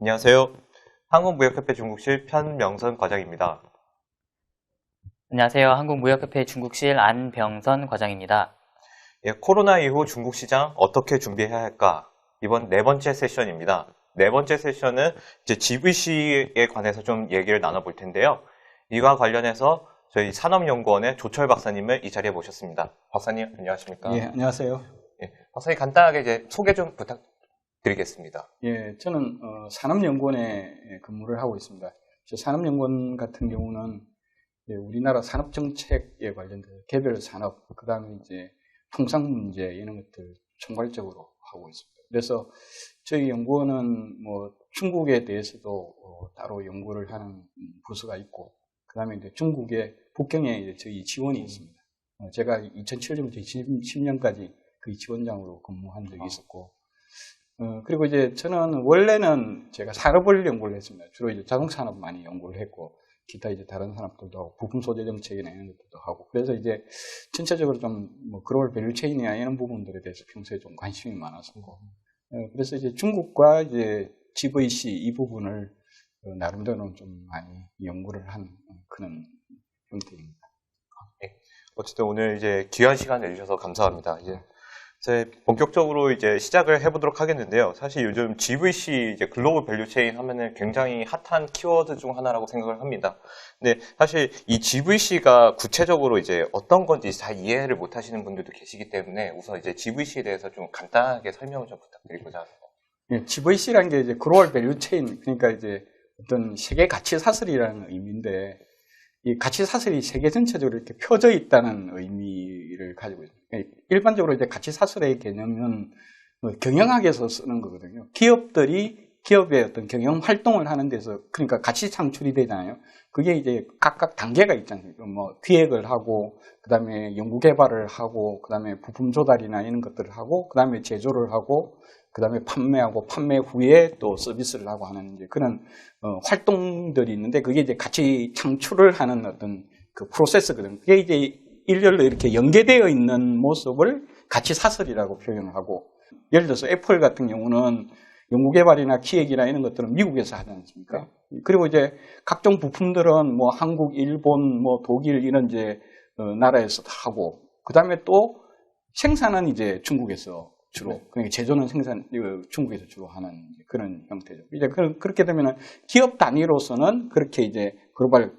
안녕하세요. 한국무역협회 중국실 편명선 과장입니다. 안녕하세요. 한국무역협회 중국실 안병선 과장입니다. 예, 코로나 이후 중국 시장 어떻게 준비해야 할까? 이번 네 번째 세션입니다. 네 번째 세션은 이제 GVC에 관해서 좀 얘기를 나눠볼 텐데요. 이와 관련해서 저희 산업연구원의 조철 박사님을 이 자리에 모셨습니다. 박사님, 안녕하십니까? 예, 안녕하세요. 예, 박사님 간단하게 이제 소개 좀 부탁드리겠습니다. 예, 저는 산업연구원에 근무를 하고 있습니다. 저 산업연구원 같은 경우는 우리나라 산업정책에 관련돼서 개별 산업, 그 다음에 이제 통상 문제 이런 것들 총괄적으로 하고 있습니다. 그래서 저희 연구원은 뭐 중국에 대해서도 따로 연구를 하는 부서가 있고, 그 다음에 이제 중국의 북경에 이제 저희 지원이 있습니다. 제가 2007년부터 2010년까지 그 지원장으로 근무한 적이 있었고, 그리고 이제 저는 원래는 제가 산업을 연구를 했습니다. 주로 이제 자동차 산업 많이 연구를 했고, 기타 이제 다른 산업들도 하고, 부품 소재 정책이나 이런 것들도 하고, 그래서 이제 전체적으로 좀 뭐 글로벌 밸류체인이나 이런 부분들에 대해서 평소에 좀 관심이 많았었고, 그래서 이제 중국과 이제 GVC 이 부분을 나름대로는 좀 많이 연구를 한 그런 형태입니다. 네. 어쨌든 오늘 이제 귀한 시간 내주셔서 감사합니다. 이제 본격적으로 이제 시작을 해보도록 하겠는데요. 사실 요즘 GVC, 이제 글로벌 밸류체인 하면은 굉장히 핫한 키워드 중 하나라고 생각을 합니다. 근데 사실 이 GVC가 구체적으로 이제 어떤 건지 잘 이해를 못 하시는 분들도 계시기 때문에 우선 이제 GVC에 대해서 좀 간단하게 설명을 좀 부탁드리고자 합니다. 예, GVC라는 게 이제 글로벌 밸류체인, 그러니까 이제 어떤 세계 가치 사슬이라는 의미인데, 이 가치 사슬이 세계 전체적으로 이렇게 펴져 있다는 의미를 가지고 있습니다. 일반적으로 이제 가치 사슬의 개념은 경영학에서 쓰는 거거든요. 기업의 어떤 경영 활동을 하는 데서, 그러니까 가치 창출이 되잖아요. 그게 이제 각각 단계가 있잖아요. 뭐 기획을 하고, 그 다음에 연구 개발을 하고, 그 다음에 부품 조달이나 이런 것들을 하고, 그 다음에 제조를 하고, 그 다음에 판매하고, 판매 후에 또 서비스를 하고 하는 이제 그런 활동들이 있는데, 그게 이제 가치 창출을 하는 어떤 그 프로세스거든요. 그게 이제 일렬로 이렇게 연계되어 있는 모습을 가치 사슬이라고 표현을 하고, 예를 들어서 애플 같은 경우는 연구개발이나 기획이나 이런 것들은 미국에서 하지 않습니까? 그리고 이제 각종 부품들은 뭐 한국, 일본, 뭐 독일 이런 이제 나라에서 하고, 그 다음에 또 생산은 이제 중국에서 주로, 그러니까 제조는 중국에서 주로 하는 그런 형태죠. 이제 그렇게 되면은 기업 단위로서는 그렇게 이제 글로벌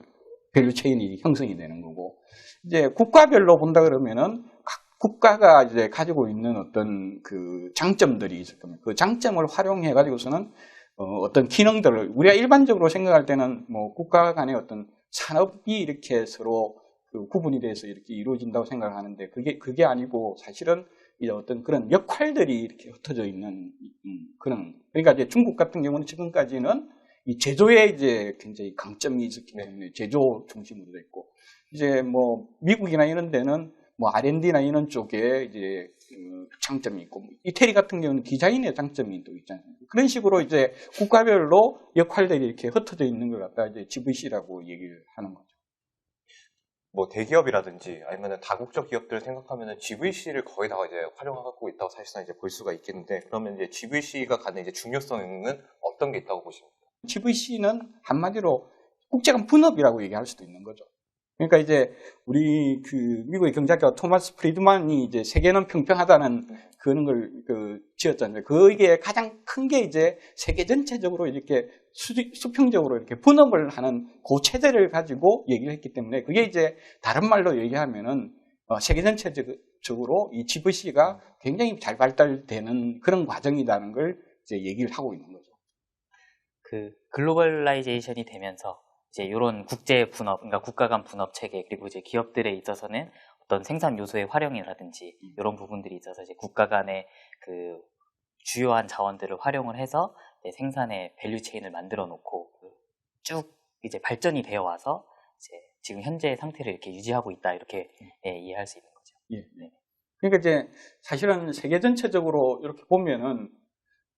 밸류체인이 형성이 되는 거고, 이제 국가별로 본다 그러면은 각 국가가 이제 가지고 있는 어떤 그 장점들이 있을 겁니다. 그 장점을 활용해 가지고서는 어떤 기능들을, 우리가 일반적으로 생각할 때는 뭐 국가 간의 어떤 산업이 이렇게 서로 그 구분이 돼서 이렇게 이루어진다고 생각을 하는데, 그게 아니고 사실은 이제 어떤 그런 역할들이 이렇게 흩어져 있는 그런, 그러니까 이제 중국 같은 경우는 지금까지는 이 제조에 이제 굉장히 강점이 있었기 때문에 제조 중심으로 돼 있고, 이제 뭐 미국이나 이런 데는 뭐 R&D나 이런 쪽에 이제 장점이 있고, 이태리 같은 경우는 디자인의 장점이 또 있잖아요. 그런 식으로 이제 국가별로 역할들이 이렇게 흩어져 있는 걸 갖다 이제 GVC라고 얘기를 하는 거죠. 뭐 대기업이라든지 아니면 다국적 기업들을 생각하면은 GVC를 거의 다 이제 활용하고 있다고 사실상 이제 볼 수가 있겠는데, 그러면 이제 GVC가 갖는 이제 중요성은 어떤 게 있다고 보십니까? GVC는 한마디로 국제간 분업이라고 얘기할 수도 있는 거죠. 그러니까 이제 우리 그 미국의 경제학자 토마스 프리드만이 이제 세계는 평평하다는 그런 걸 지었잖아요. 그게 가장 큰 게 이제 세계 전체적으로 이렇게 수평적으로 이렇게 분업을 하는 그 체제를 가지고 얘기를 했기 때문에, 그게 이제 다른 말로 얘기하면은 세계 전체적으로 이 GVC가 굉장히 잘 발달되는 그런 과정이라는 걸 이제 얘기를 하고 있는 거죠. 그 글로벌라이제이션이 되면서 이제 이런 국제 분업, 그러니까 국가 간 분업 체계, 그리고 이제 기업들에 있어서는 어떤 생산 요소의 활용이라든지 이런 부분들이 있어서 이제 국가 간의 그 주요한 자원들을 활용을 해서 생산의 밸류 체인을 만들어 놓고 쭉 이제 발전이 되어 와서 이제 지금 현재의 상태를 이렇게 유지하고 있다, 이렇게 이해할 수 있는 거죠. 예. 그러니까 이제 사실은 세계 전체적으로 이렇게 보면은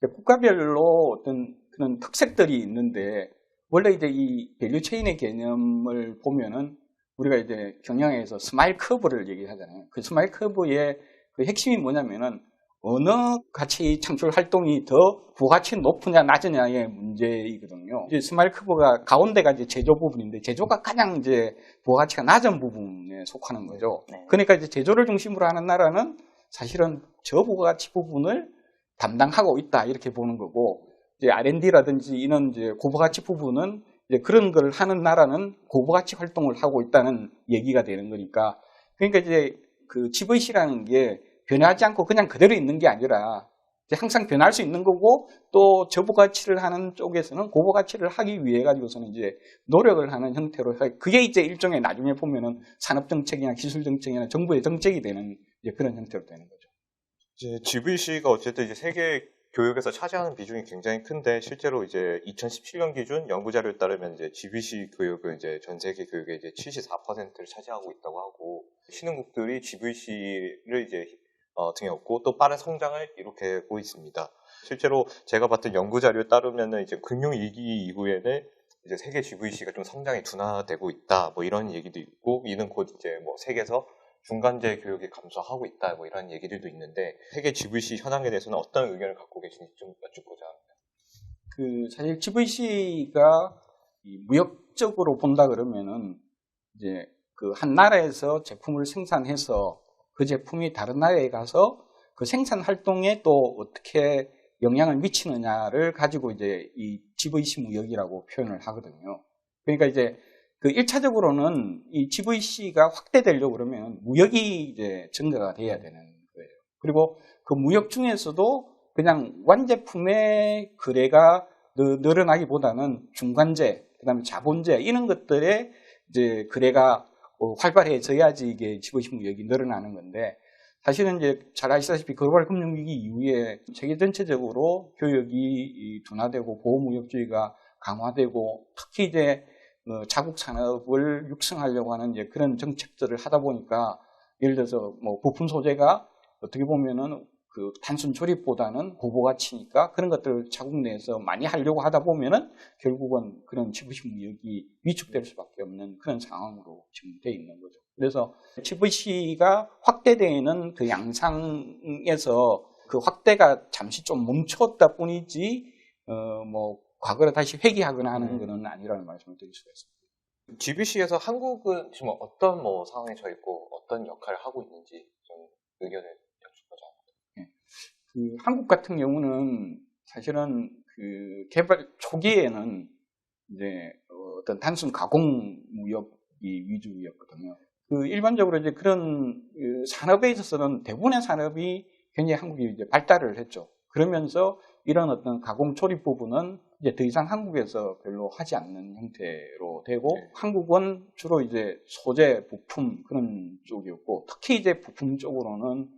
국가별로 어떤 그런 특색들이 있는데, 원래 이제 이 밸류체인의 개념을 보면은 우리가 이제 경영에서 스마일 커브를 얘기하잖아요. 그 스마일 커브의 그 핵심이 뭐냐면은 어느 가치 창출 활동이 더 부가치 높으냐 낮으냐의 문제이거든요. 이제 스마일 커브가 가운데가 이제 제조 부분인데 제조가 가장 이제 부가치가 낮은 부분에 속하는 거죠. 네. 그러니까 이제 제조를 중심으로 하는 나라는 사실은 저부가치 부분을 담당하고 있다 이렇게 보는 거고, 이제 R&D라든지 이런 이제 고부가치 부분은 이제 그런 걸 하는 나라는 고부가치 활동을 하고 있다는 얘기가 되는 거니까, 그러니까 이제 그 GVC라는 게 변하지 않고 그냥 그대로 있는 게 아니라 이제 항상 변할 수 있는 거고, 또 저부가치를 하는 쪽에서는 고부가치를 하기 위해 가지고서는 이제 노력을 하는 형태로, 그게 이제 일종의 나중에 보면은 산업 정책이나 기술 정책이나 정부의 정책이 되는 이제 그런 형태로 되는 거죠. 이제 GVC가 어쨌든 이제 세계 교육에서 차지하는 비중이 굉장히 큰데, 실제로 이제 2017년 기준 연구 자료에 따르면 이제 GVC 교육은 이제 전 세계 교육의 이제 74%를 차지하고 있다고 하고, 신흥국들이 GVC를 이제 등에 업고 또 빠른 성장을 이룩하고 있습니다. 실제로 제가 봤던 연구 자료에 따르면은 이제 금융위기 이후에는 이제 세계 GVC가 좀 성장이 둔화되고 있다, 뭐 이런 얘기도 있고, 이는 곧 이제 뭐 세계에서 중간재 교육이 감소하고 있다, 뭐 이런 얘기들도 있는데, 세계 GVC 현황에 대해서는 어떤 의견을 갖고 계신지 좀 여쭙고자 합니다. 사실 GVC가 무역적으로 본다 그러면은 이제 그 한 나라에서 제품을 생산해서 그 제품이 다른 나라에 가서 그 생산 활동에 또 어떻게 영향을 미치느냐를 가지고 이제 이 GVC 무역이라고 표현을 하거든요. 그러니까 이제 그 1차적으로는 이 GVC가 확대되려고 그러면 무역이 이제 증가가 돼야 되는 거예요. 그리고 그 무역 중에서도 그냥 완제품의 거래가 늘어나기보다는 중간재, 그다음에 자본재 이런 것들의 이제 거래가 활발해져야지 이게 GVC 무역이 늘어나는 건데, 사실은 이제 잘 아시다시피 글로벌 금융위기 이후에 세계 전체적으로 교역이 둔화되고 보호무역주의가 강화되고, 특히 이제 자국 산업을 육성하려고 하는 이제 그런 정책들을 하다 보니까, 예를 들어서 뭐 부품 소재가 어떻게 보면은 그 단순 조립보다는 고부가치니까 그런 것들을 자국 내에서 많이 하려고 하다 보면은 결국은 그런 GVC 무역이 위축될 수밖에 없는 그런 상황으로 지금 돼 있는 거죠. 그래서 GVC가 확대되는 그 양상에서 그 확대가 잠시 좀 멈췄다 뿐이지, 뭐 과거를 다시 회귀하거나 하는 것은 아니라는 말씀을 드릴 수가 있습니다. GVC에서 한국은 지금 어떤 뭐 상황에 처해 있고 어떤 역할을 하고 있는지 좀 의견을 여쭙고자 합니다. 한국 같은 경우는 사실은 그 개발 초기에는 이제 어떤 단순 가공 무역이 위주였거든요. 일반적으로 이제 그런 산업에 있어서는 대부분의 산업이 굉장히 한국이 이제 발달을 했죠. 그러면서 이런 어떤 가공 조립 부분은 이제 더 이상 한국에서 별로 하지 않는 형태로 되고, 네. 한국은 주로 이제 소재, 부품 그런 쪽이었고, 특히 이제 부품 쪽으로는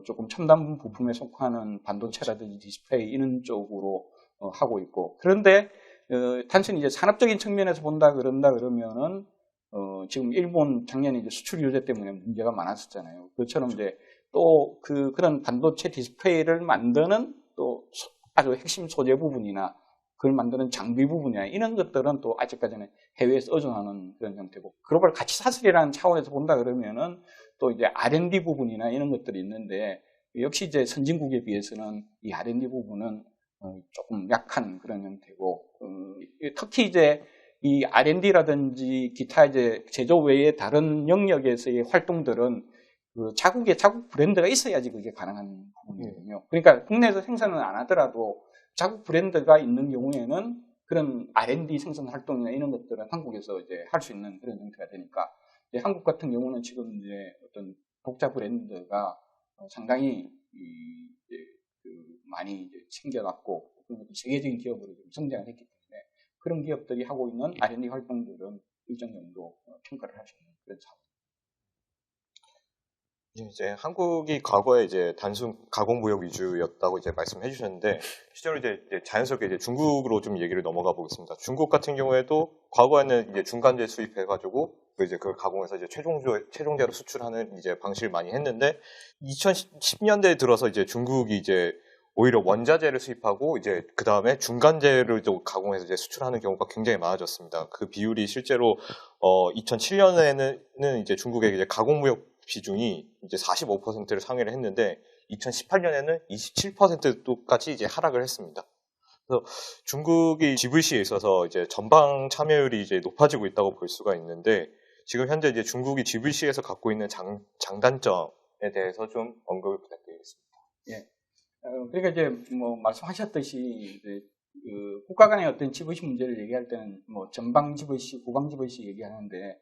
조금 첨단 부품에 속하는 반도체라든지 디스플레이 이런 쪽으로 하고 있고, 그런데 단순히 이제 산업적인 측면에서 그러면은 지금 일본 작년에 이제 수출 규제 때문에 문제가 많았었잖아요. 그것처럼 이제 또 그런 반도체 디스플레이를 만드는 또 아주 핵심 소재 부분이나 그걸 만드는 장비 부분이나 이런 것들은 또 아직까지는 해외에서 의존하는 그런 형태고, 글로벌 가치 사슬이라는 차원에서 본다 그러면은 또 이제 R&D 부분이나 이런 것들이 있는데, 역시 이제 선진국에 비해서는 이 R&D 부분은 조금 약한 그런 형태고, 특히 이제 이 R&D라든지 기타 이제 제조 외의 다른 영역에서의 활동들은 자국 브랜드가 있어야지 그게 가능한 부분이거든요. 그러니까 국내에서 생산은 안 하더라도 자국 브랜드가 있는 경우에는 그런 R&D 생산 활동이나 이런 것들은 한국에서 이제 할 수 있는 그런 형태가 되니까, 이제 한국 같은 경우는 지금 이제 어떤 독자 브랜드가 상당히 많이 이제 챙겨갖고 세계적인 기업으로 좀 성장을 했기 때문에 그런 기업들이 하고 있는 R&D 활동들은 일정 정도 평가를 할 수 있는 그런 상황입니다. 이제 한국이 과거에 이제 단순 가공 무역 위주였다고 이제 말씀해 주셨는데, 실제로 이제 자연스럽게 이제 중국으로 좀 얘기를 넘어가 보겠습니다. 중국 같은 경우에도 과거에는 이제 중간재 수입해가지고 이제 그걸 가공해서 이제 최종재로 수출하는 이제 방식을 많이 했는데, 2010년대에 들어서 이제 중국이 이제 오히려 원자재를 수입하고 이제 그 다음에 중간재를 또 가공해서 이제 수출하는 경우가 굉장히 많아졌습니다. 그 비율이 실제로 2007년에는 이제 중국의 이제 가공 무역 비중이 이제 45%를 상회를 했는데, 2018년에는 27%까지 이제 하락을 했습니다. 그래서 중국이 GVC에 있어서 이제 전방 참여율이 이제 높아지고 있다고 볼 수가 있는데, 지금 현재 이제 중국이 GVC에서 갖고 있는 장단점에 대해서 좀 언급을 부탁드리겠습니다. 예. 그러니까 이제 뭐 말씀하셨듯이 이제 그 국가 간의 어떤 GVC 문제를 얘기할 때는 뭐 전방 GVC, 후방 GVC 얘기하는데,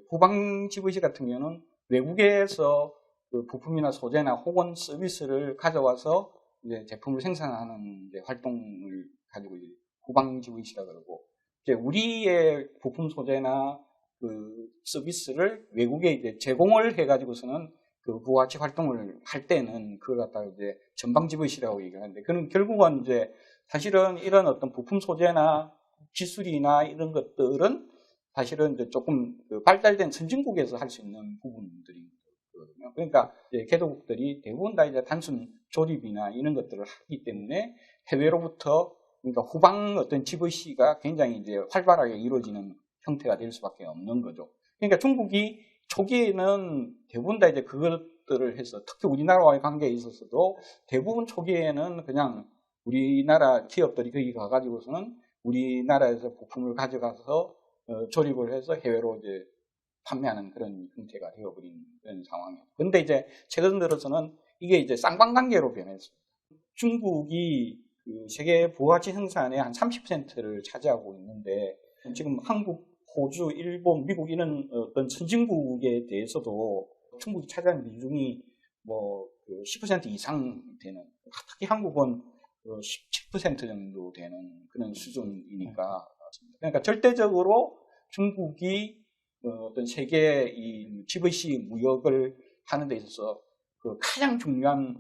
후방 GVC 같은 경우는 외국에서 그 부품이나 소재나 혹은 서비스를 가져와서 이제 제품을 생산하는 이제 활동을 가지고 이제 후방 GVC라 그러고, 이제 우리의 부품 소재나 그 서비스를 외국에 이제 제공을 해가지고서는 그 부가가치 활동을 할 때는 그걸 갖다가 이제 전방 GVC라고 얘기하는데, 그는 결국은 이제 사실은 이런 어떤 부품 소재나 기술이나 이런 것들은 사실은 이제 조금 그 발달된 선진국에서 할 수 있는 부분들인 거거든요. 그러니까 이제 개도국들이 대부분 다 이제 단순 조립이나 이런 것들을 하기 때문에 해외로부터, 그러니까 후방 어떤 GVC가 굉장히 이제 활발하게 이루어지는 형태가 될 수밖에 없는 거죠. 그러니까 중국이 초기에는 대부분 다 이제 그것들을 해서, 특히 우리나라와의 관계에 있어서도 대부분 초기에는 그냥 우리나라 기업들이 거기 가가지고서는 우리나라에서 부품을 가져가서 조립을 해서 해외로 이제 판매하는 그런 형태가 되어버린 그런 상황이에요. 근데 이제 최근 들어서는 이게 이제 쌍방관계로 변했습니다. 중국이 그 세계 부가가치 생산의 한 30%를 차지하고 있는데, 지금 한국, 호주, 일본, 미국 이런 어떤 선진국에 대해서도 중국이 차지하는 비중이 뭐 10% 이상 되는, 특히 한국은 17% 정도 되는 그런 수준이니까. 그러니까 절대적으로 중국이 어떤 세계 이 GVC 무역을 하는 데 있어서 그 가장 중요한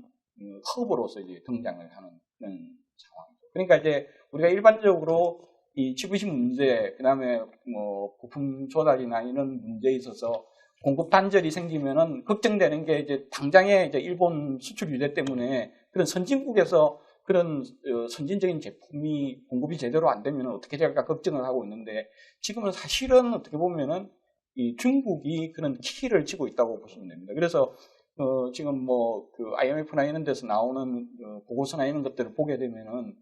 허브로서 이제 등장을 하는 그런 상황이죠. 그러니까 이제 우리가 일반적으로 이 GVC 문제, 그 다음에 뭐 부품 조달이나 이런 문제에 있어서 공급 단절이 생기면은 걱정되는 게 이제 당장에 이제 일본 수출 규제 때문에 그런 선진국에서 그런 선진적인 제품이 공급이 제대로 안 되면 어떻게 될까 걱정을 하고 있는데, 지금은 사실은 어떻게 보면은 이 중국이 그런 키를 쥐고 있다고 보시면 됩니다. 그래서 지금 뭐 그 IMF나 이런 데서 나오는 보고서나 이런 것들을 보게 되면은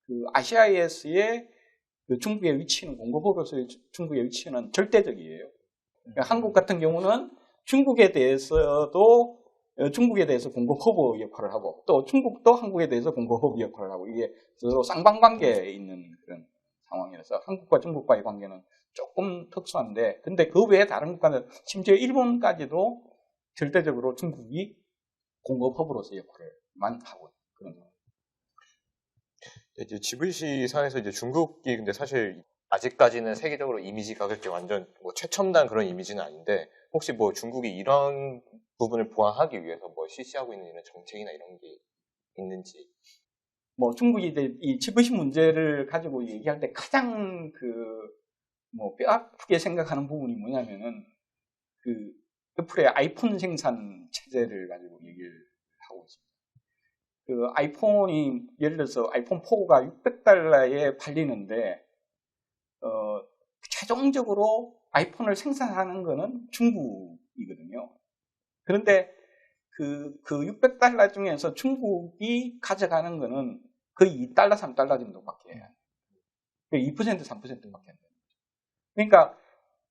그 아시아에서의 그 중국의 위치는, 공급업으로서의 중국의 위치는 절대적이에요. 그러니까 한국 같은 경우는 중국에 대해서 공급 허브 역할을 하고, 또 중국도 한국에 대해서 공급 허브 역할을 하고, 이게 서로 쌍방관계에 있는 그런 상황이라서 한국과 중국과의 관계는 조금 특수한데, 근데 그 외에 다른 국가는, 심지어 일본까지도 절대적으로 중국이 공급 허브로서 역할을만 하고 그런 거예요. 이제 GVC 상에서 이제 중국이 근데 사실 아직까지는 세계적으로 이미지가 그렇게 완전 뭐 최첨단 그런 이미지는 아닌데, 혹시 뭐 중국이 이런 부분을 보완하기 위해서 뭐 실시하고 있는 이런 정책이나 이런 게 있는지. 뭐 중국이 이제 이 GVC 문제를 가지고 얘기할 때 가장 뭐 뼈 아프게 생각하는 부분이 뭐냐면은 그 애플의 아이폰 생산 체제를 가지고 얘기를 하고 있습니다. 그 아이폰이 예를 들어서 아이폰 4가 $600에 팔리는데 최종적으로 아이폰을 생산하는 거는 중국이거든요. 그런데 그 $600 중에서 중국이 가져가는 거는 거의 $2, $3 정도밖에 안 돼요. 2%, 3%밖에 안 돼요. 그러니까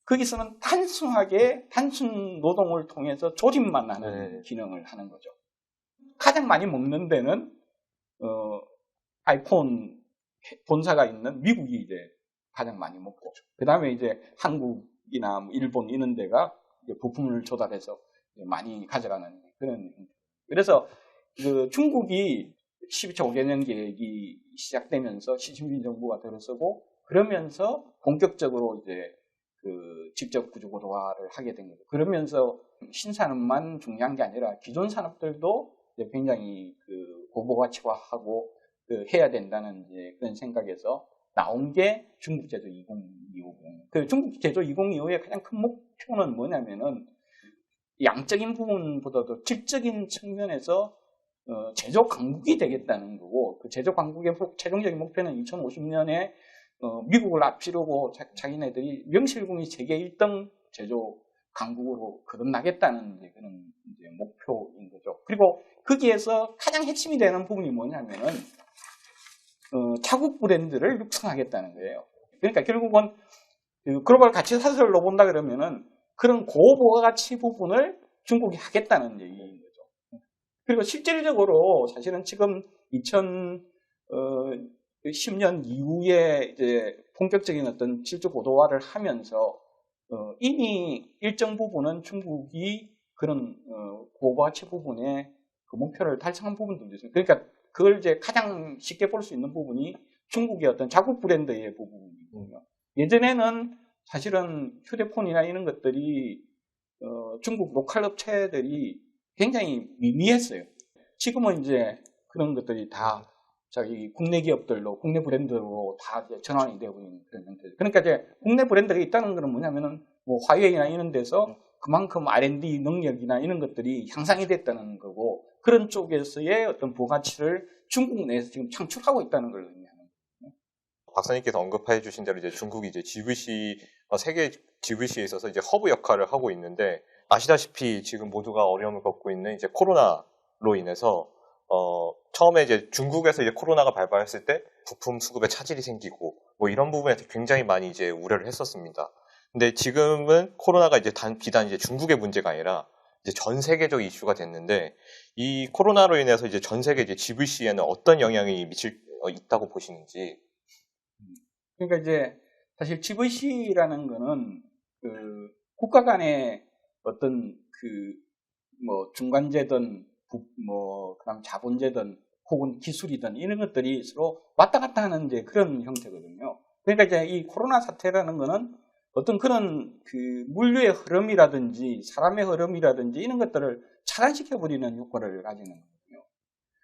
거기서는 단순하게 단순 노동을 통해서 조립만 하는 기능을 하는 거죠. 가장 많이 먹는 데는 아이폰 본사가 있는 미국이 이제 가장 많이 먹고, 그 다음에 이제 한국이나 뭐 일본 이런 데가 이제 부품을 조달해서 많이 가져가는 그런. 그래서 그 중국이 12차 5개년 계획이 시작되면서 시진핑 정부가 들어서고, 그러면서 본격적으로 이제 그 직접 구조고도화를 하게 된 거죠. 그러면서 신산업만 중요한 게 아니라 기존 산업들도 이제 굉장히 그 고부가치화하고 해야 된다는 이제 그런 생각에서 나온 게 중국 제조 2025. 그 중국 제조 2025의 가장 큰 목표는 뭐냐면은 양적인 부분보다도 질적인 측면에서 제조 강국이 되겠다는 거고, 그 제조 강국의 최종적인 목표는 2050년에 미국을 앞지르고 자기네들이 명실공히 세계 1등 제조 강국으로 거듭나겠다는 이제 그런 이제 목표인 거죠. 그리고 거기에서 가장 핵심이 되는 부분이 뭐냐면은 자국 브랜드를 육성하겠다는 거예요. 그러니까 결국은 그 글로벌 가치 사슬로 본다 그러면은 그런 고부가가치 부분을 중국이 하겠다는 얘기인 거죠. 그리고 실질적으로 사실은 지금 2010년 이후에 이제 본격적인 어떤 질주 고도화를 하면서 이미 일정 부분은 중국이 그런 고부가치 부분에 그 목표를 달성한 부분들도 있습니다. 그러니까 그걸 이제 가장 쉽게 볼 수 있는 부분이 중국의 어떤 자국 브랜드의 부분이거든요. 예전에는 사실은 휴대폰이나 이런 것들이 중국 로컬 업체들이 굉장히 미미했어요. 지금은 이제 그런 것들이 다 자기 국내 기업들로, 국내 브랜드로 다 이제 전환이 되고 있는 그런 형태죠. 그러니까 이제 국내 브랜드가 있다는 것은 뭐냐면은 뭐 화웨이나 이런 데서 그만큼 R&D 능력이나 이런 것들이 향상이 됐다는 거고, 그런 쪽에서의 어떤 부가치를 중국 내에서 지금 창출하고 있다는 걸 의미하는 거예요. 박사님께서 언급해 주신 대로 이제 중국이 이제 GVC, 세계 GVC에 있어서 이제 허브 역할을 하고 있는데, 아시다시피 지금 모두가 어려움을 겪고 있는 이제 코로나로 인해서, 처음에 이제 중국에서 이제 코로나가 발발했을 때 부품 수급에 차질이 생기고, 뭐 이런 부분에 굉장히 많이 이제 우려를 했었습니다. 근데 지금은 코로나가 이제 비단 이제 중국의 문제가 아니라 이제 전 세계적 이슈가 됐는데, 이 코로나로 인해서 이제 전 세계 이제 GVC에는 어떤 영향이 있다고 보시는지. 그러니까 이제 사실 GVC라는 거는 그 국가 간의 어떤 그 뭐 중간재든 그다음 자본재든 혹은 기술이든 이런 것들이 서로 왔다 갔다 하는 이제 그런 형태거든요. 그러니까 이제 이 코로나 사태라는 거는 어떤 그런 그 물류의 흐름이라든지 사람의 흐름이라든지 이런 것들을 차단시켜버리는 효과를 가지는 거거든요.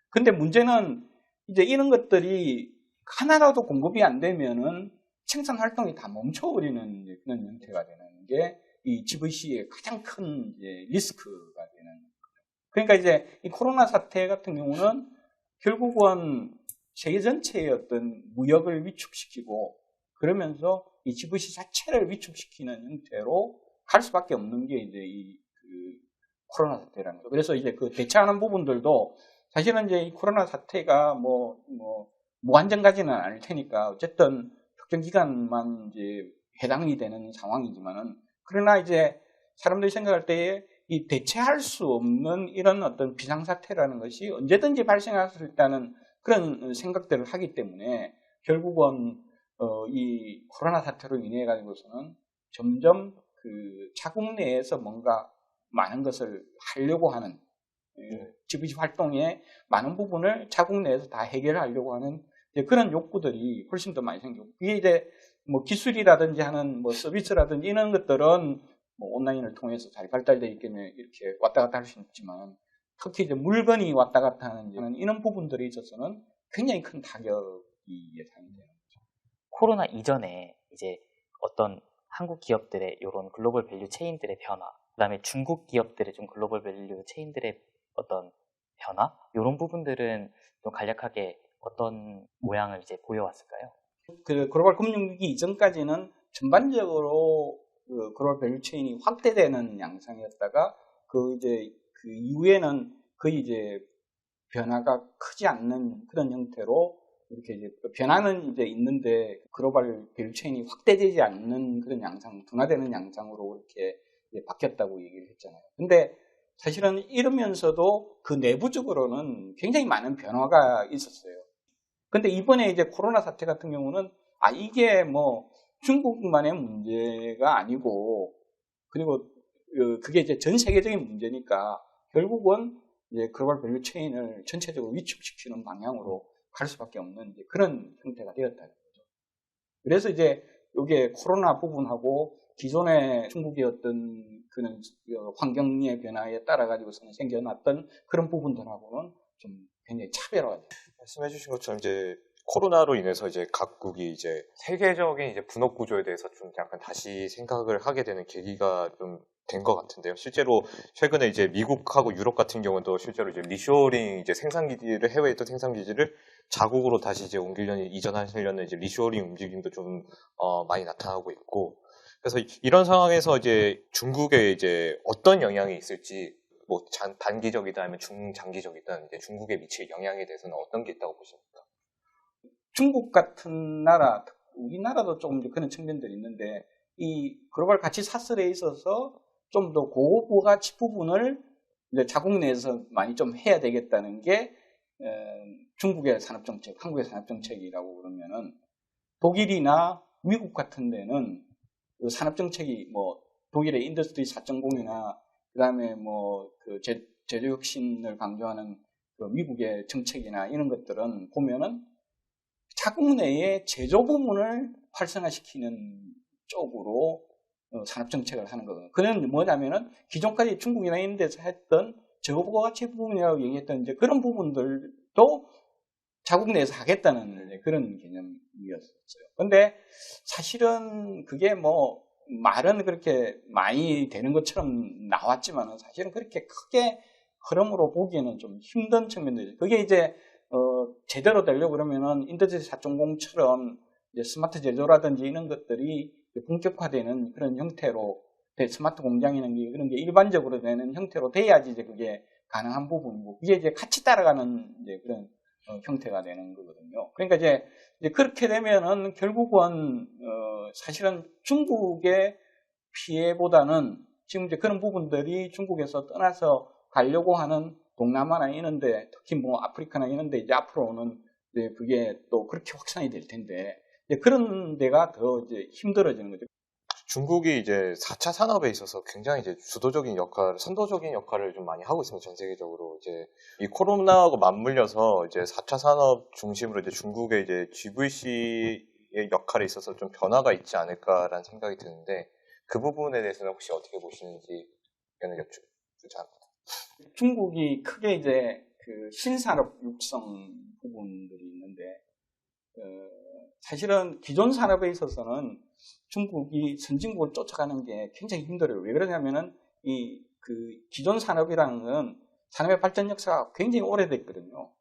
근데 문제는 이제 이런 것들이 하나라도 공급이 안 되면은 생산 활동이 다 멈춰버리는 이제 그런 형태가 되는 게 이 GVC의 가장 큰 이제 리스크가 되는 거예요. 그러니까 이제 이 코로나 사태 같은 경우는 결국은 세계 전체의 어떤 무역을 위축시키고 그러면서 이 GVC 자체를 위축시키는 형태로 갈 수밖에 없는 게 이제 이 코로나 사태라는 거죠. 그래서 이제 그 대처하는 부분들도 사실은 이제 이 코로나 사태가 무한정가지는 않을 테니까 어쨌든 특정 기간만 이제 해당이 되는 상황이지만은, 그러나 이제 사람들이 생각할 때에 이 대체할 수 없는 이런 어떤 비상사태라는 것이 언제든지 발생할 수 있다는 그런 생각들을 하기 때문에 결국은 이 코로나 사태로 인해 가지고서는 점점 그 자국 내에서 뭔가 많은 것을 하려고 하는 GVC 활동의 많은 부분을 자국 내에서 다 해결하려고 하는 그런 욕구들이 훨씬 더 많이 생기고, 이게 이제 뭐 기술이라든지 하는 뭐 서비스라든지 이런 것들은 뭐 온라인을 통해서 잘 발달되어 있기 때문에 이렇게 왔다 갔다 할 수 있지만, 특히 이제 물건이 왔다 갔다 하는 이런 부분들에 있어서는 굉장히 큰 타격이 예상이 되는 거죠. 코로나 이전에 이제 어떤 한국 기업들의 이런 글로벌 밸류 체인들의 변화, 그다음에 중국 기업들의 좀 글로벌 밸류 체인들의 어떤 변화, 이런 부분들은 좀 간략하게 어떤 모양을 이제 보여왔을까요? 그 글로벌 금융위기 이전까지는 전반적으로 그 글로벌 밸류 체인이 확대되는 양상이었다가 그 이후에는 거의 이제 변화가 크지 않는 그런 형태로 이렇게 이제 변화는 이제 있는데 글로벌 밸류 체인이 확대되지 않는 그런 양상, 둔화되는 양상으로 이렇게 바뀌었다고 얘기를 했잖아요. 근데 사실은 이러면서도 그 내부적으로는 굉장히 많은 변화가 있었어요. 근데 이번에 이제 코로나 사태 같은 경우는 이게 뭐 중국만의 문제가 아니고, 그리고 그게 이제 전 세계적인 문제니까 결국은 이제 글로벌 밸류 체인을 전체적으로 위축시키는 방향으로 갈 수밖에 없는 이제 그런 형태가 되었다는 거죠. 그래서 이제 이게 코로나 부분하고 기존의 중국의 어떤 그런 환경의 변화에 따라 가지고서는 생겨났던 그런 부분들하고는 좀 굉장히 차별화돼요. 말씀해주신 것처럼 이제 코로나로 인해서 이제 각국이 이제 세계적인 이제 분업 구조에 대해서 좀 약간 다시 생각을 하게 되는 계기가 좀 된 것 같은데요. 실제로 최근에 이제 미국하고 유럽 같은 경우도 실제로 이제 리쇼어링 이제 생산 기지를, 해외에 있던 생산 기지를 자국으로 다시 이제 이전하려는 이제 리쇼어링 움직임도 좀 많이 나타나고 있고, 그래서 이런 상황에서 이제 중국에 이제 어떤 영향이 있을지 뭐 단기적이든 아니면 중장기적이든 이제 중국에 미칠 영향에 대해서는 어떤 게 있다고 보십니까? 중국 같은 나라, 우리나라도 조금 그런 측면들이 있는데 이 글로벌 가치 사슬에 있어서 좀 더 고부가치 부분을 이제 자국 내에서 많이 좀 해야 되겠다는 게 중국의 산업정책, 한국의 산업정책이라고 그러면은 독일이나 미국 같은 데는 그 산업정책이 뭐 독일의 인더스트리 4.0이나 그다음에 뭐 그 제조혁신을 강조하는 그 미국의 정책이나 이런 것들은 보면은 자국 내에 제조 부문을 활성화시키는 쪽으로 산업정책을 하는 거거든요. 그는 뭐냐면은 기존까지 중국이나 이런 데서 했던 저부가치 부분이라고 얘기했던 이제 그런 부분들도 자국 내에서 하겠다는 그런 개념이었어요. 근데 사실은 그게 뭐 말은 그렇게 많이 되는 것처럼 나왔지만은 사실은 그렇게 크게 흐름으로 보기에는 좀 힘든 측면들이. 그게 이제 제대로 되려고 그러면은 인더스트리 4.0처럼 이제 스마트 제조라든지 이런 것들이 본격화되는 그런 형태로 스마트 공장이라는 게 그런 게 일반적으로 되는 형태로 돼야지 이제 그게 가능한 부분이고 그게 이제 같이 따라가는 이제 그런 형태가 되는 거거든요. 그러니까 이제 그렇게 되면은 결국은 사실은 중국의 피해보다는 지금 이제 그런 부분들이 중국에서 떠나서 가려고 하는 동남아나 이런데 특히 뭐 아프리카나 이런데 이제 앞으로는 이제 그게 또 그렇게 확산이 될 텐데 이제 그런 데가 더 이제 힘들어지는 거죠. 중국이 이제 4차 산업에 있어서 굉장히 이제 주도적인 역할, 선도적인 역할을 좀 많이 하고 있습니다. 전 세계적으로. 이제 이 코로나하고 맞물려서 이제 4차 산업 중심으로 이제 중국의 이제 GVC의 역할에 있어서 좀 변화가 있지 않을까라는 생각이 드는데 그 부분에 대해서는 혹시 어떻게 보시는지 의견을 여쭈고자 합니다. 중국이 크게 이제 그 신산업 육성 부분들이 있는데 사실은 기존 산업에 있어서는 중국이 선진국을 쫓아가는 게 굉장히 힘들어요. 왜 그러냐면은 그 기존 산업이라는 건 산업의 발전 역사가 굉장히 오래됐거든요.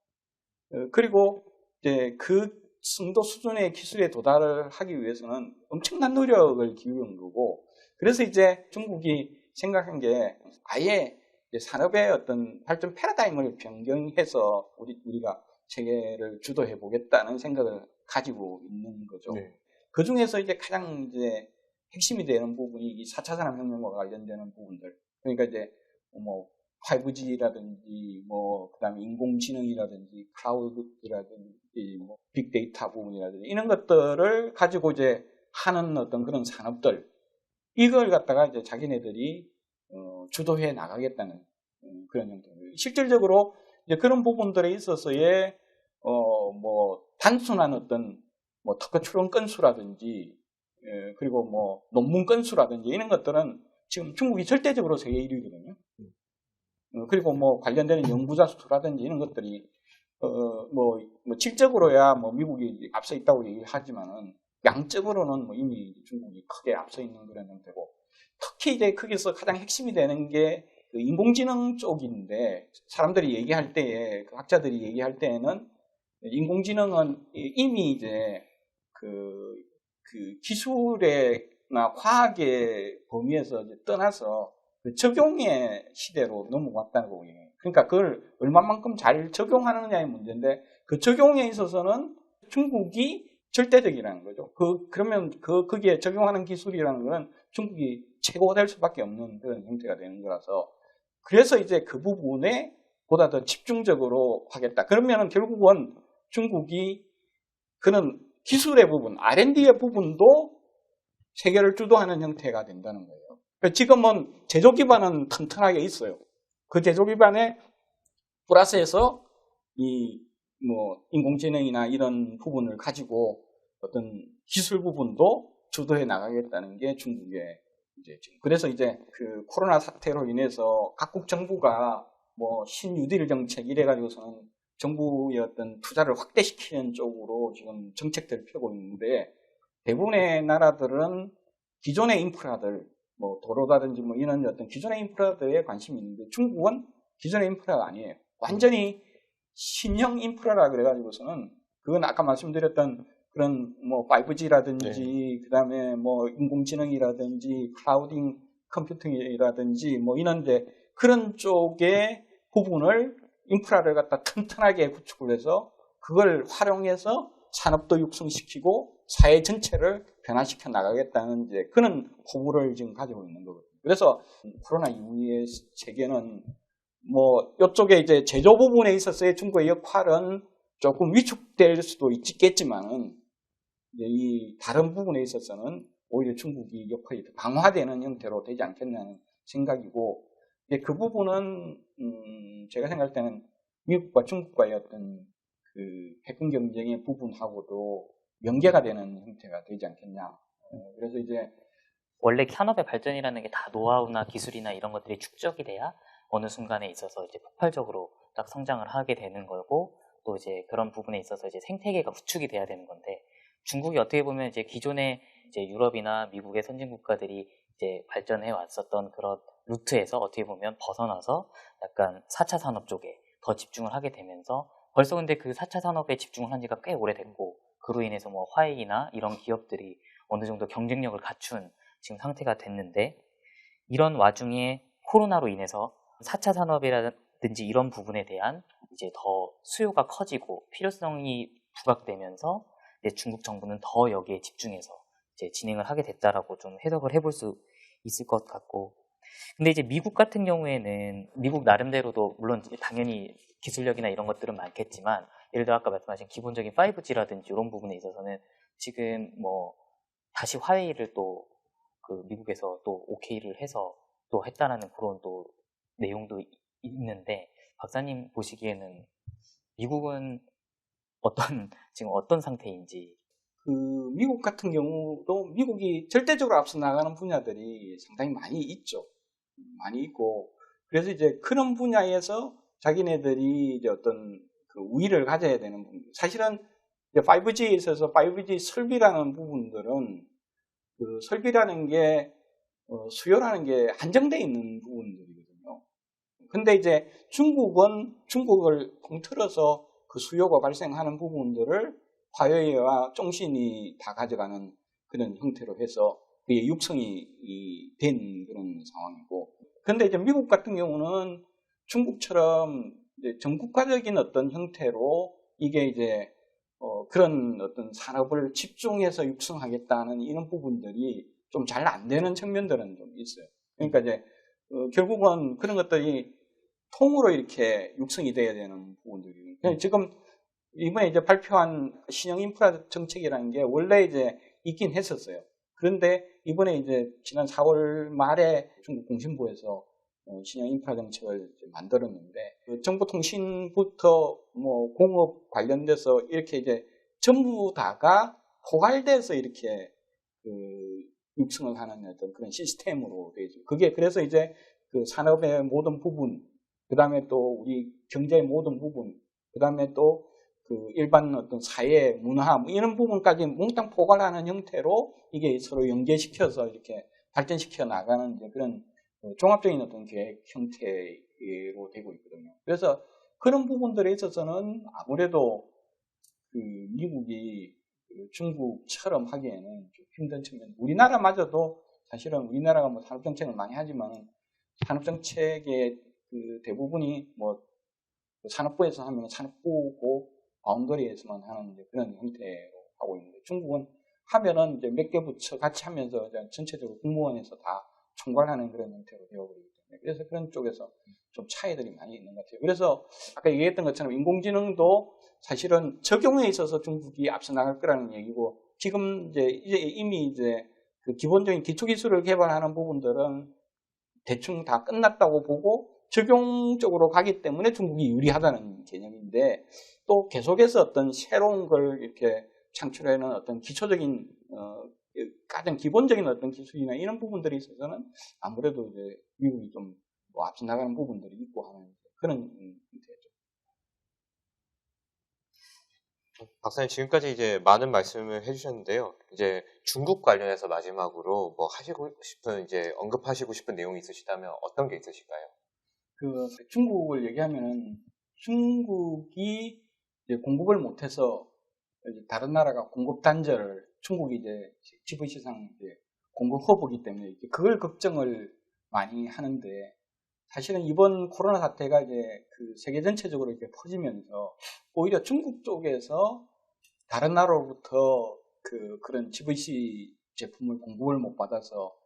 그리고 이제 그 정도 수준의 기술에 도달을 하기 위해서는 엄청난 노력을 기울인 거고, 그래서 이제 중국이 생각한 게 아예 산업의 어떤 발전 패러다임을 변경해서 우리가 체계를 주도해 보겠다는 생각을 가지고 있는 거죠. 네. 그 중에서 이제 가장 이제 핵심이 되는 부분이 이 4차 산업혁명과 관련되는 부분들. 그러니까 이제 뭐 5G라든지 뭐 그다음에 인공지능이라든지 클라우드라든지 뭐 빅데이터 부분이라든지 이런 것들을 가지고 이제 하는 어떤 그런 산업들 이걸 갖다가 이제 자기네들이 주도해 나가겠다는 그런 형태입니다. 실질적으로 이제 그런 부분들에 있어서의 뭐 단순한 어떤 뭐 특허 출원 건수라든지 그리고 뭐 논문 건수라든지 이런 것들은 지금 중국이 절대적으로 세계 1위거든요. 그리고 뭐 관련되는 연구자 수라든지 이런 것들이 뭐 질적으로야 뭐 미국이 앞서 있다고 얘기하지만은 양적으로는 뭐 이미 중국이 크게 앞서 있는 그런 형태고, 특히 이제 거기서 가장 핵심이 되는 게 그 인공지능 쪽인데 사람들이 얘기할 때에 그 학자들이 얘기할 때에는 인공지능은 이미 이제 그 기술의나 과학의 범위에서 이제 떠나서 그 적용의 시대로 넘어왔다고 얘기해요. 그러니까 그걸 얼마만큼 잘 적용하느냐의 문제인데 그 적용에 있어서는 중국이 절대적이라는 거죠. 그러면 거기에 적용하는 기술이라는 거는 중국이 최고가 될 수밖에 없는 그런 형태가 되는 거라서 그래서 이제 그 부분에 보다 더 집중적으로 하겠다. 그러면은 결국은 중국이 그런 기술의 부분, R&D의 부분도 세계를 주도하는 형태가 된다는 거예요. 그러니까 지금은 제조 기반은 튼튼하게 있어요. 그 제조 기반에 플러스해서 뭐 인공지능이나 이런 부분을 가지고 어떤 기술 부분도 주도해 나가겠다는 게 중국의 이제 지금. 그래서 이제 그 코로나 사태로 인해서 각국 정부가 뭐 신뉴딜 정책 이래가지고서는 정부의 어떤 투자를 확대시키는 쪽으로 지금 정책들을 펴고 있는데 대부분의 나라들은 기존의 인프라들, 뭐 도로라든지 뭐 이런 어떤 기존의 인프라들에 관심이 있는데 중국은 기존의 인프라가 아니에요. 완전히 신형 인프라라 그래가지고서는 그건 아까 말씀드렸던 그런 뭐 5G라든지 그다음에 뭐 인공지능이라든지 클라우딩 컴퓨팅이라든지 뭐 이런데 그런 쪽의 부분을 인프라를 갖다 튼튼하게 구축을 해서 그걸 활용해서 산업도 육성시키고 사회 전체를 변화시켜 나가겠다는 이제 그런 포부를 지금 가지고 있는 거거든요. 그래서 코로나 이후의 세계는 뭐 이쪽에 이제 제조 부분에 있어서의 중국의 역할은 조금 위축될 수도 있겠지만은 이 다른 부분에 있어서는 오히려 중국이 역할이 더 강화되는 형태로 되지 않겠냐는 생각이고, 그 부분은 제가 생각할 때는 미국과 중국과의 어떤 그 패권 경쟁의 부분하고도 연계가 되는 형태가 되지 않겠냐. 그래서 이제 원래 산업의 발전이라는 게 다 노하우나 기술이나 이런 것들이 축적이 돼야 어느 순간에 있어서 이제 폭발적으로 딱 성장을 하게 되는 거고, 또 이제 그런 부분에 있어서 이제 생태계가 구축이 돼야 되는 건데, 중국이 어떻게 보면 이제 기존의 이제 유럽이나 미국의 선진 국가들이 이제 발전해 왔었던 그런 루트에서 어떻게 보면 벗어나서 약간 4차 산업 쪽에 더 집중을 하게 되면서, 벌써 근데 그 4차 산업에 집중을 한 지가 꽤 오래됐고, 그로 인해서 뭐 화웨이나 이런 기업들이 어느 정도 경쟁력을 갖춘 지금 상태가 됐는데, 이런 와중에 코로나로 인해서 4차 산업이라든지 이런 부분에 대한 이제 더 수요가 커지고 필요성이 부각되면서 이제 중국 정부는 더 여기에 집중해서 이제 진행을 하게 됐다라고 좀 해석을 해볼 수 있을 것 같고, 근데 이제 미국 같은 경우에는 미국 나름대로도 물론 당연히 기술력이나 이런 것들은 많겠지만, 예를 들어 아까 말씀하신 기본적인 5G라든지 이런 부분에 있어서는 지금 뭐 다시 화웨이를 또 그 미국에서 또 OK를 해서 또 했다라는 그런 또 내용도 있는데, 박사님 보시기에는 미국은 지금 어떤 상태인지. 그 미국 같은 경우도 미국이 절대적으로 앞서 나가는 분야들이 상당히 많이 있죠. 많이 있고, 그래서 이제 그런 분야에서 자기네들이 이제 어떤 그 우위를 가져야 되는 부분. 사실은 이제 5G에 있어서 5G 설비라는 부분들은 그 설비라는 게 수요라는 게 한정되어 있는 부분들이거든요. 근데 이제 중국을 통틀어서 그 수요가 발생하는 부분들을 화웨이와 쫑신이 다 가져가는 그런 형태로 해서 그게 육성이 된 그런 상황이고, 근데 이제 미국 같은 경우는 중국처럼 이제 전국가적인 어떤 형태로 이게 이제 그런 어떤 산업을 집중해서 육성하겠다는 이런 부분들이 좀 잘 안 되는 측면들은 좀 있어요. 그러니까 이제 결국은 그런 것들이 통으로 이렇게 육성이 돼야 되는 부분들이. 지금 이번에 이제 발표한 신형 인프라 정책이라는 게 원래 이제 있긴 했었어요. 그런데 이번에 이제 지난 4월 말에 중국 공신부에서 신형 인프라 정책을 만들었는데, 그 정보통신부터 뭐 공업 관련돼서 이렇게 이제 전부 다가 포괄돼서 이렇게 그 육성을 하는 어떤 그런 시스템으로 되어 있죠. 그게 그래서 이제 그 산업의 모든 부분, 그 다음에 또 우리 경제의 모든 부분, 그 다음에 또 그 일반 어떤 사회, 문화, 뭐 이런 부분까지 몽땅 포괄하는 형태로 이게 서로 연계시켜서 이렇게 발전시켜 나가는 이제 그런 종합적인 어떤 계획 형태로 되고 있거든요. 그래서 그런 부분들에 있어서는 아무래도 그 미국이 중국처럼 하기에는 좀 힘든 측면. 우리나라마저도 사실은 우리나라가 뭐 산업정책을 많이 하지만 산업정책의 그 대부분이 뭐 산업부에서 하면 산업부고 바운더리에서만 하는 이제 그런 형태로 하고 있는데, 중국은 하면은 이제 몇 개 부처 같이 하면서 전체적으로 공무원에서 다 총괄하는 그런 형태로 되어버리기 때문에, 그래서 그런 쪽에서 좀 차이들이 많이 있는 것 같아요. 그래서 아까 얘기했던 것처럼 인공지능도 사실은 적용에 있어서 중국이 앞서 나갈 거라는 얘기고, 지금 이제 이미 이제 그 기본적인 기초기술을 개발하는 부분들은 대충 다 끝났다고 보고 적용 쪽으로 가기 때문에 중국이 유리하다는 개념인데, 또 계속해서 어떤 새로운 걸 이렇게 창출하는 어떤 기초적인 가장 기본적인 어떤 기술이나 이런 부분들이 있어서는 아무래도 이제 미국이 좀 뭐 앞서 나가는 부분들이 있고 하는 그런 형태죠. 박사님 지금까지 이제 많은 말씀을 해주셨는데요. 이제 중국 관련해서 마지막으로 뭐 하시고 싶은 이제 언급하시고 싶은 내용이 있으시다면 어떤 게 있으실까요? 그 중국을 얘기하면은 중국이 이제 공급을 못해서 이제 다른 나라가 공급 단절을, 중국이 이제 GVC상 이제 공급 허브이기 때문에 그걸 걱정을 많이 하는데, 사실은 이번 코로나 사태가 이제 그 세계 전체적으로 이렇게 퍼지면서 오히려 중국 쪽에서 다른 나라로부터 그런 GVC 제품을 공급을 못 받아서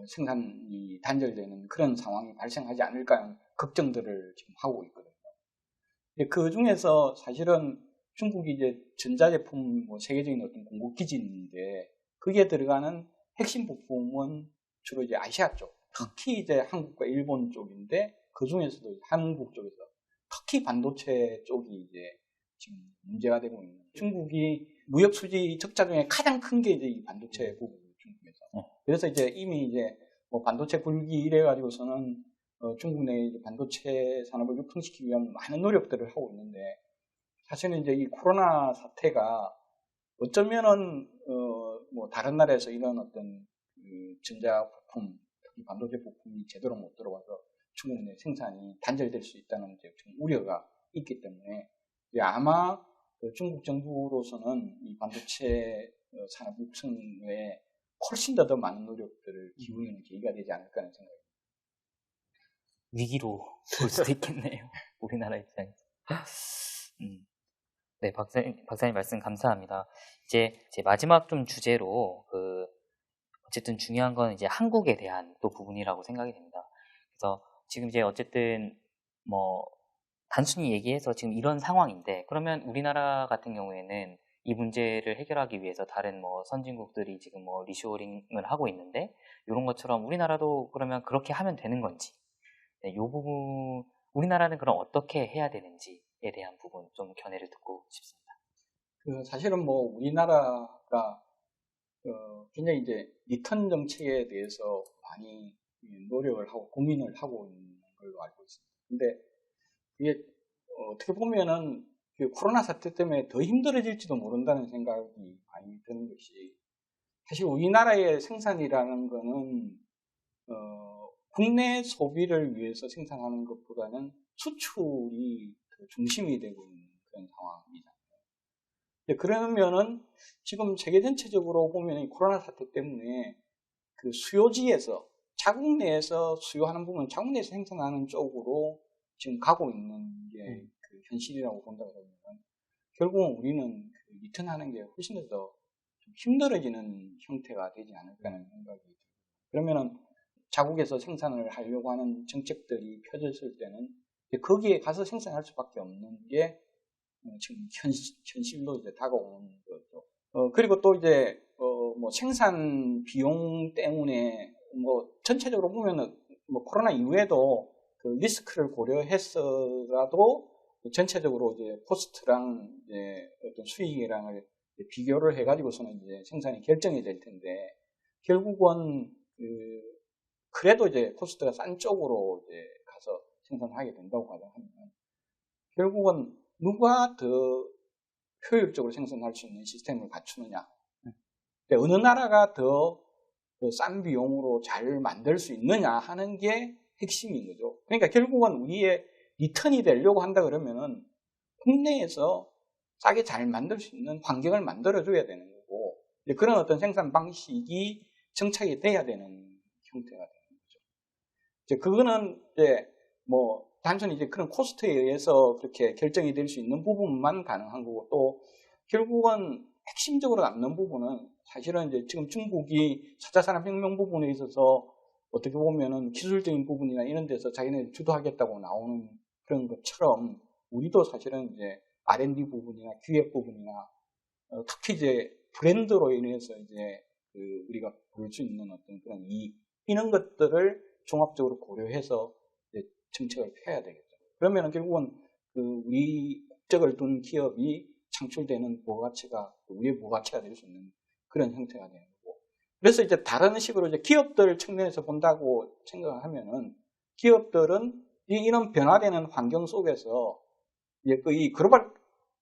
생산이 단절되는 그런 상황이 발생하지 않을까 하는 걱정들을 지금 하고 있거든요. 그 중에서 사실은 중국이 이제 전자제품 세계적인 어떤 공급 기지인데 거기에 들어가는 핵심 부품은 주로 이제 아시아 쪽, 특히 이제 한국과 일본 쪽인데 그 중에서도 한국 쪽에서 특히 반도체 쪽이 이제 지금 문제가 되고 있는 중국이 무역 수지 적자 중에 가장 큰 게 이제 이 반도체 부분이에요, 중국에서. 그래서 이제 이미 이제 반도체 불기 이래 가지고서는 중국 내 이제 반도체 산업을 육성시키기 위한 많은 노력들을 하고 있는데 사실은 이제 이 코로나 사태가 어쩌면은 다른 나라에서 이런 어떤 전자 부품, 특히 반도체 부품이 제대로 못 들어와서 중국 내 생산이 단절될 수 있다는 이제 좀 우려가 있기 때문에 아마 중국 정부로서는 이 반도체 산업 육성에 훨씬 더 많은 노력들을 기울이는 계기가 되지 않을까 하는 생각입니다. 위기로 볼 수도 있겠네요. 우리나라 입장에서. 네, 박사님 말씀 감사합니다. 이제 제 마지막 좀 주제로 어쨌든 중요한 건 이제 한국에 대한 또 부분이라고 생각이 됩니다. 그래서 지금 이제 어쨌든 단순히 얘기해서 지금 이런 상황인데 그러면 우리나라 같은 경우에는 이 문제를 해결하기 위해서 다른 선진국들이 지금 리쇼어링을 하고 있는데 이런 것처럼 우리나라도 그러면 그렇게 하면 되는 건지 네, 이 부분 우리나라는 그럼 어떻게 해야 되는지에 대한 부분 좀 견해를 듣고 싶습니다. 사실은 우리나라가 굉장히 이제 리턴 정책에 대해서 많이 노력을 하고 고민을 하고 있는 걸로 알고 있습니다. 근데 이게 어떻게 보면은 코로나 사태 때문에 더 힘들어질지도 모른다는 생각이 많이 드는 것이 사실 우리나라의 생산이라는 거는 국내 소비를 위해서 생산하는 것보다는 수출이 더 중심이 되고 있는 그런 상황이잖아요. 그러면은 지금 세계 전체적으로 보면 이 코로나 사태 때문에 그 수요지에서 자국 내에서 수요하는 부분, 자국 내에서 생산하는 쪽으로 지금 가고 있는 게 그 현실이라고 본다 그러면 결국은 우리는 리턴하는 게 훨씬 더 좀 힘들어지는 형태가 되지 않을까 하는 생각이 들어요. 그러면은 자국에서 생산을 하려고 하는 정책들이 펴졌을 때는 거기에 가서 생산할 수밖에 없는 게 지금 현실로 이제 다가오는 거죠. 그리고 또 이제 생산 비용 때문에 전체적으로 보면은 코로나 이후에도 그 리스크를 고려해서라도 전체적으로 이제 코스트랑 이제 어떤 수익이랑을 비교를 해가지고서는 이제 생산이 결정이 될 텐데 결국은 그래도 이제 코스트가 싼 쪽으로 이제 가서 생산하게 된다고 하면 결국은 누가 더 효율적으로 생산할 수 있는 시스템을 갖추느냐. 어느 나라가 더 싼 비용으로 잘 만들 수 있느냐 하는 게 핵심인 거죠. 그러니까 결국은 우리의 리턴이 되려고 한다 그러면은 국내에서 싸게 잘 만들 수 있는 환경을 만들어줘야 되는 거고 그런 어떤 생산 방식이 정착이 돼야 되는 형태가 되는 거죠. 그거는 이제 단순히 이제 그런 코스트에 의해서 그렇게 결정이 될 수 있는 부분만 가능한 거고 또 결국은 핵심적으로 남는 부분은 사실은 이제 지금 중국이 4차 산업혁명 부분에 있어서 어떻게 보면은 기술적인 부분이나 이런 데서 자기네들 주도하겠다고 나오는 그런 것처럼 우리도 사실은 이제 R&D 부분이나 기획 부분이나 특히 이제 브랜드로 인해서 이제 우리가 볼 수 있는 어떤 그런 이익 이런 것들을 종합적으로 고려해서 이제 정책을 펴야 되겠죠. 그러면은 결국은 우리 국적을 둔 기업이 창출되는 부가가치가 우리의 부가가치가 될 수 있는 그런 형태가 되는 거고. 그래서 이제 다른 식으로 이제 기업들 측면에서 본다고 생각을 하면은 기업들은 이런 변화되는 환경 속에서 이제 이 글로벌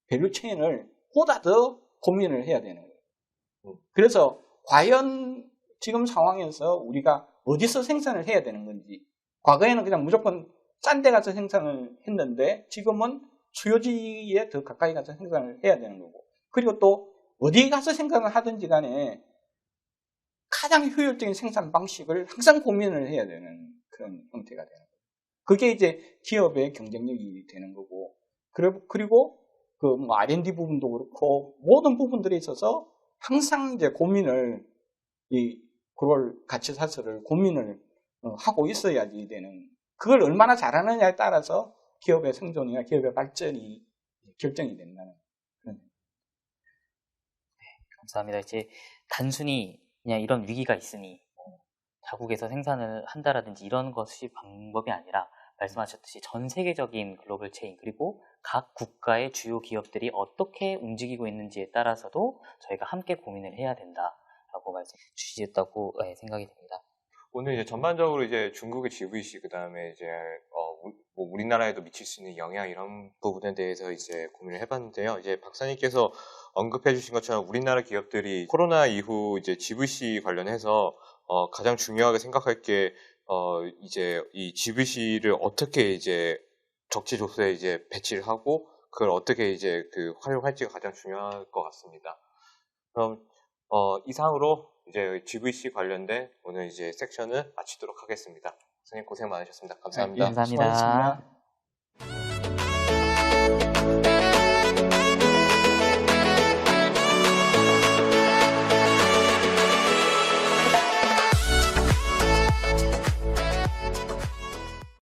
밸류체인을 보다 더 고민을 해야 되는 거예요. 그래서 과연 지금 상황에서 우리가 어디서 생산을 해야 되는 건지 과거에는 그냥 무조건 싼 데 가서 생산을 했는데 지금은 수요지에 더 가까이 가서 생산을 해야 되는 거고 그리고 또 어디 가서 생산을 하든지 간에 가장 효율적인 생산 방식을 항상 고민을 해야 되는 그런 형태가 되는 거예요. 그게 이제 기업의 경쟁력이 되는 거고, 그리고 그 뭐 R&D 부분도 그렇고 모든 부분들에 있어서 항상 이제 고민을 이 글로벌 가치 사슬을 고민을 하고 있어야지 되는, 그걸 얼마나 잘하느냐에 따라서 기업의 생존이나 기업의 발전이 결정이 된다는. 감사합니다. 이제 단순히 그냥 이런 위기가 있으니 자국에서 생산을 한다라든지 이런 것이 방법이 아니라 말씀하셨듯이 전 세계적인 글로벌 체인 그리고 각 국가의 주요 기업들이 어떻게 움직이고 있는지에 따라서도 저희가 함께 고민을 해야 된다라고 말씀 주셨다고 생각이 됩니다. 오늘 이제 전반적으로 이제 중국의 GVC, 그 다음에 이제, 뭐 우리나라에도 미칠 수 있는 영향 이런 부분에 대해서 이제 고민을 해봤는데요. 이제 박사님께서 언급해 주신 것처럼 우리나라 기업들이 코로나 이후 이제 GVC 관련해서, 가장 중요하게 생각할 게, 이제 이 GVC를 어떻게 이제 적재적소에 이제 배치를 하고, 그걸 어떻게 이제 그 활용할지가 가장 중요할 것 같습니다. 그럼, 이상으로 이제 GVC 관련된 오늘 이제 섹션을 마치도록 하겠습니다. 선생님 고생 많으셨습니다. 감사합니다. 감사합니다. 수고하셨습니다.